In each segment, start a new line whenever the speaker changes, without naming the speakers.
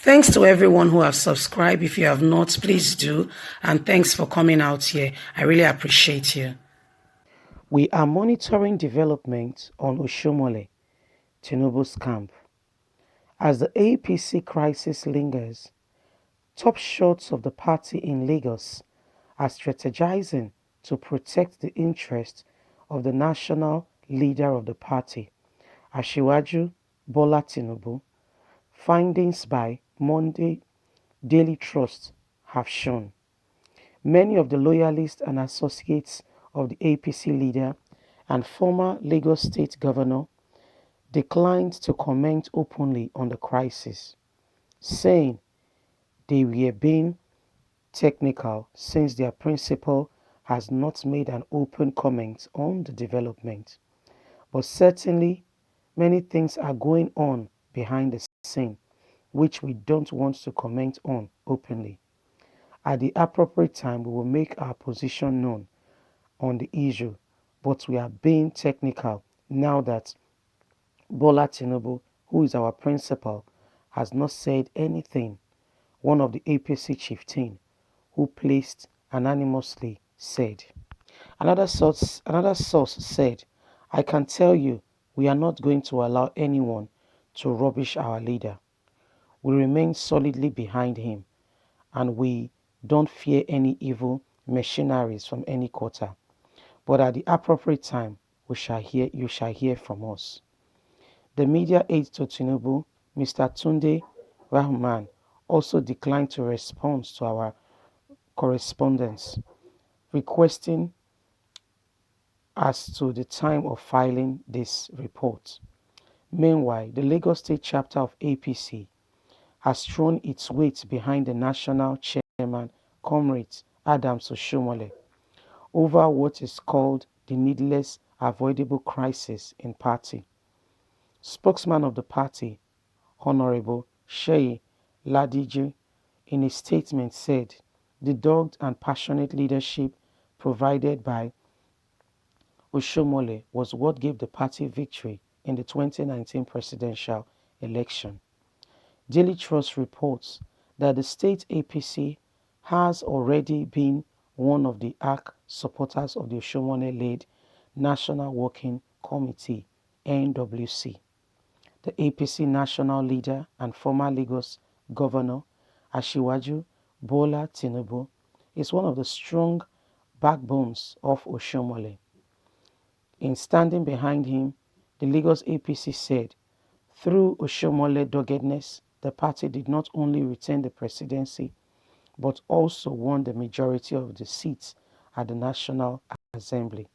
Thanks to everyone who have subscribed. If you have not, please do. And thanks for coming out here. I really appreciate you. We are monitoring developments on Oshiomhole, Tinubu's camp. As the APC crisis lingers, top shots of the party in Lagos are strategizing to protect the interests of the national leader of the party, Asiwaju Bola Tinubu. Findings by Monday Daily Trust have shown. Many of the loyalists and associates of the APC leader and former Lagos State Governor declined to comment openly on the crisis, saying they were being technical since their principal has not made an open comment on the development. But certainly, many things are going on behind the scene which we don't want to comment on openly. At the appropriate time, we will make our position known on the issue, but we are being technical now that Bola Tinubu, who is our principal, has not said anything. One of the APC chieftain who placed anonymously said. Another source said, I can tell you we are not going to allow anyone to rubbish our leader. We remain solidly behind him and we don't fear any evil machineries from any quarter. But at the appropriate time, you shall hear from us. The media aide to Tinubu, Mr. Tunde Rahman, also declined to respond to our correspondence, requesting as to the time of filing this report. Meanwhile, the Lagos State chapter of APC has thrown its weight behind the national chairman, Comrade Adams Oshiomhole, over what is called the needless, avoidable crisis in party. Spokesman of the party, Honorable Sheyi Ladiji, in a statement said the dogged and passionate leadership provided by Oshiomhole was what gave the party victory in the 2019 presidential election. Daily Trust reports that the state APC has already been one of the ARC supporters of the Oshiomhole-led National Working Committee (NWC). The APC national leader and former Lagos Governor Asiwaju Bola Tinubu is one of the strong backbones of Oshiomhole. In standing behind him, the Lagos APC said, through Oshiomhole doggedness, the party did not only retain the presidency, but also won the majority of the seats at the National Assembly.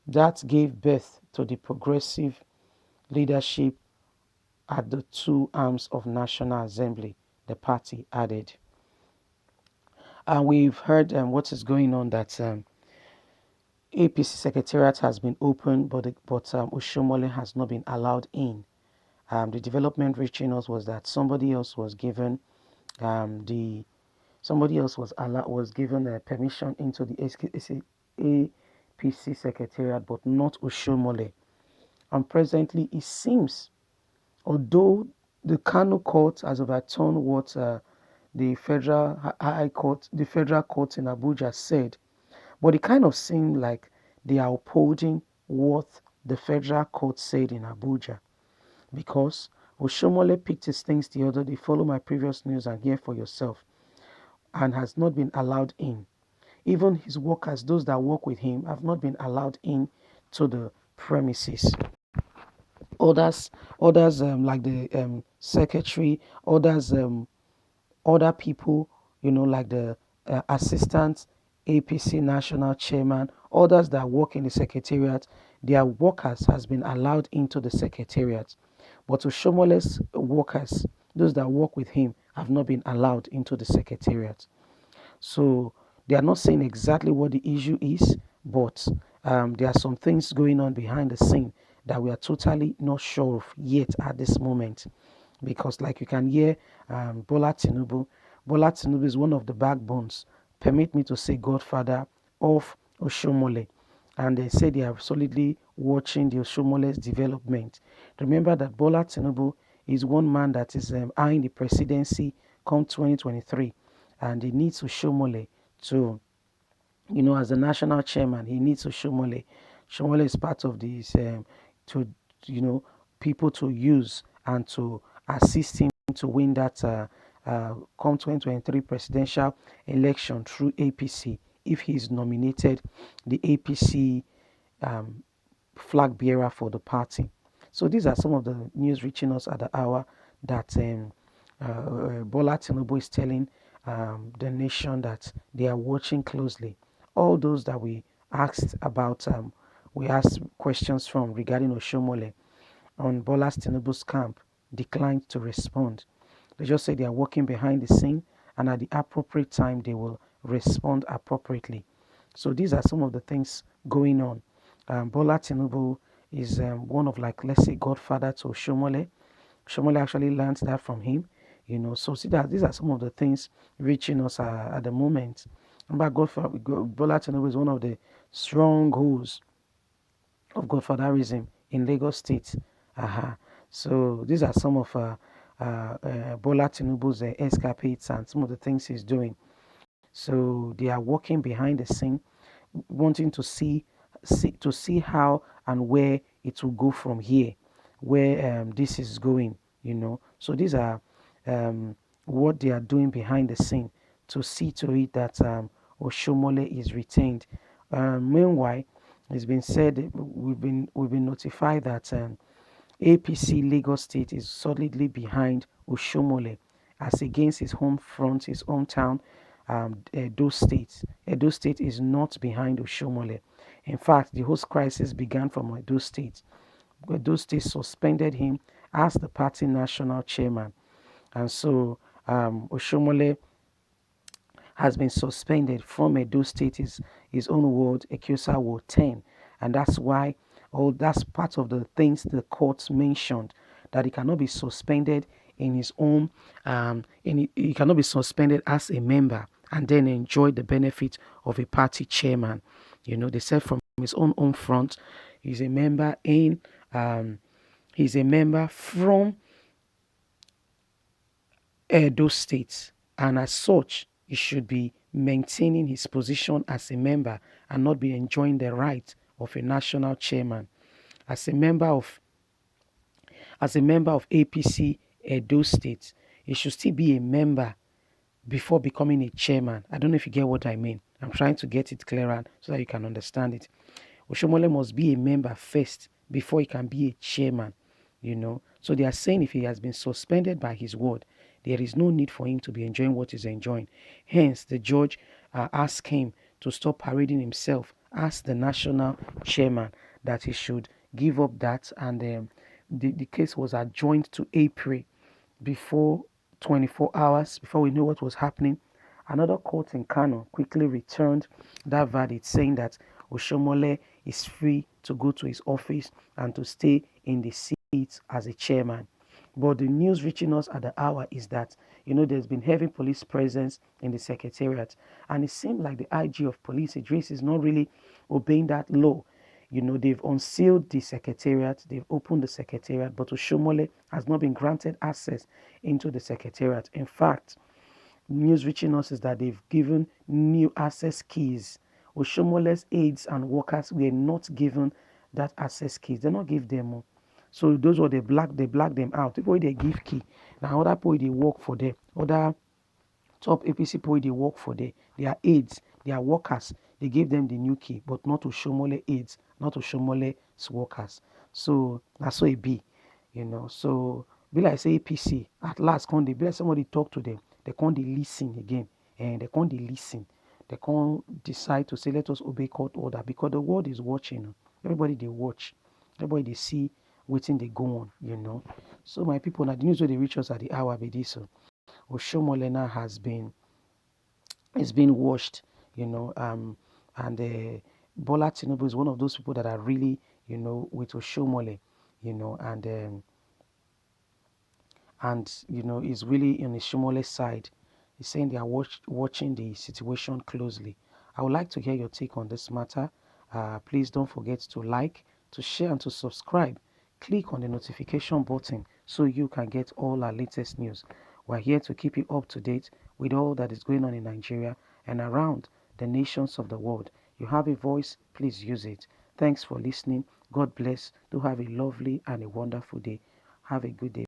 That gave birth to the progressive leadership at the two arms of National Assembly, the party added. And we've heard what is going on, that APC Secretariat has been opened, but Oshiomhole has not been allowed in. The development reaching us was that somebody else was given permission into the APC Secretariat, but not Oshiomhole. And presently, it seems, although the Kano court has overturned what the federal court in Abuja said, but it kind of seemed like they are upholding what the federal court said in Abuja, because Oshiomhole picked his things the other day. Follow my previous news and hear for yourself, and has not been allowed in. Even his workers, those that work with him, have not been allowed in to the premises. Others like the secretary, other people, like the assistant APC national chairman, others that work in the secretariat, their workers has been allowed into the secretariat. But Oshiomhole's workers, those that work with him, have not been allowed into the secretariat. So they are not saying exactly what the issue is, but there are some things going on behind the scene that we are totally not sure of yet at this moment. Because like you can hear Bola Tinubu is one of the backbones, permit me to say godfather, of Oshiomhole. And they say they are solidly watching the Oshiomhole's development. Remember that Bola Tinubu He's one man that is eyeing the presidency come 2023, and he needs Oshiomhole to, as the national chairman. He needs Oshiomhole. Oshiomhole is part of this to, you know, people to use and to assist him to win that come 2023 presidential election through APC. If he is nominated, the APC um, flag bearer for the party. So these are some of the news reaching us at the hour that Bola Tinubu is telling the nation that they are watching closely. All those that we asked questions from regarding Oshiomhole on Bola Tinubu's camp declined to respond. They just say they are working behind the scene, and at the appropriate time they will respond appropriately. So these are some of the things going on. Bola Tinubu is one of, like, let's say, godfather to Oshiomhole. Oshiomhole actually learned that from him. So see that these are some of the things reaching us at the moment. But Bola Tinubu is one of the strongholds of godfatherism in Lagos State. Uh-huh. So these are some of Bola Tinubu's escapades and some of the things he's doing. So they are working behind the scene, wanting to see how and where it will go from here, where this is going. So these are what they are doing behind the scene to see to it that Oshiomhole is retained. Meanwhile, it's been said, we've been notified that APC Lagos State is solidly behind Oshiomhole as against his home front, his hometown, Edo State. Edo State is not behind Oshiomhole. In fact, the whole crisis began from Edo State. Edo State suspended him as the party national chairman. And so Oshiomhole has been suspended from Edo State, his own ward, Ekiosa Ward 10. And that's why, that's part of the things the court mentioned, that he cannot be suspended in his own, he cannot be suspended as a member and then enjoy the benefit of a party chairman. They said from his own home front, he's a member from Edo State, and as such, he should be maintaining his position as a member and not be enjoying the right of a national chairman. As a member of APC Edo State, he should still be a member before becoming a chairman. I don't know if you get what I mean. I'm trying to get it clearer so that you can understand it. Oshiomhole must be a member first before he can be a chairman. So they are saying if he has been suspended by his ward, there is no need for him to be enjoying what he's enjoying. Hence, the judge asked him to stop parading himself as the national chairman, that he should give up that, and the case was adjourned to April before 24 hours, before we knew what was happening. Another court in Kano quickly returned that verdict, saying that Oshiomhole is free to go to his office and to stay in the seat as a chairman. But the news reaching us at the hour is that, there's been heavy police presence in the secretariat, and it seemed like the IG of police, Idris, is not really obeying that law. They've unsealed the secretariat, they've opened the secretariat, but Oshiomhole has not been granted access into the secretariat. In fact, news reaching us is that they've given new access keys. Oshiomhole's aides and workers were not given that access keys. They not give them. So those were they black them out. People they give key. Now other people they work for them. Other top APC people they work for them. Their aides, their workers, they gave them the new key, but not to Oshiomhole aides, not to Oshiomhole's workers. So that's so it be. So be like say APC at last can they be like somebody talk to them, they can't they listen again, and they can't they listen. They can't decide to say let us obey court order because the world is watching. Everybody they watch, everybody they see waiting they go on. So my people, now the news where they reach us at the hour be this. So Oshiomhole now is being washed, and Bola Tinubu is one of those people that are really, with Oshiomhole, you know, and is really on Oshiomhole's side. He's saying they are watching the situation closely. I would like to hear your take on this matter. Please don't forget to like, to share, and to subscribe. Click on the notification button so you can get all our latest news. We're here to keep you up to date with all that is going on in Nigeria and around the nations of the world. You have a voice, please use it. Thanks for listening. God bless. Do have a lovely and a wonderful day. Have a good day.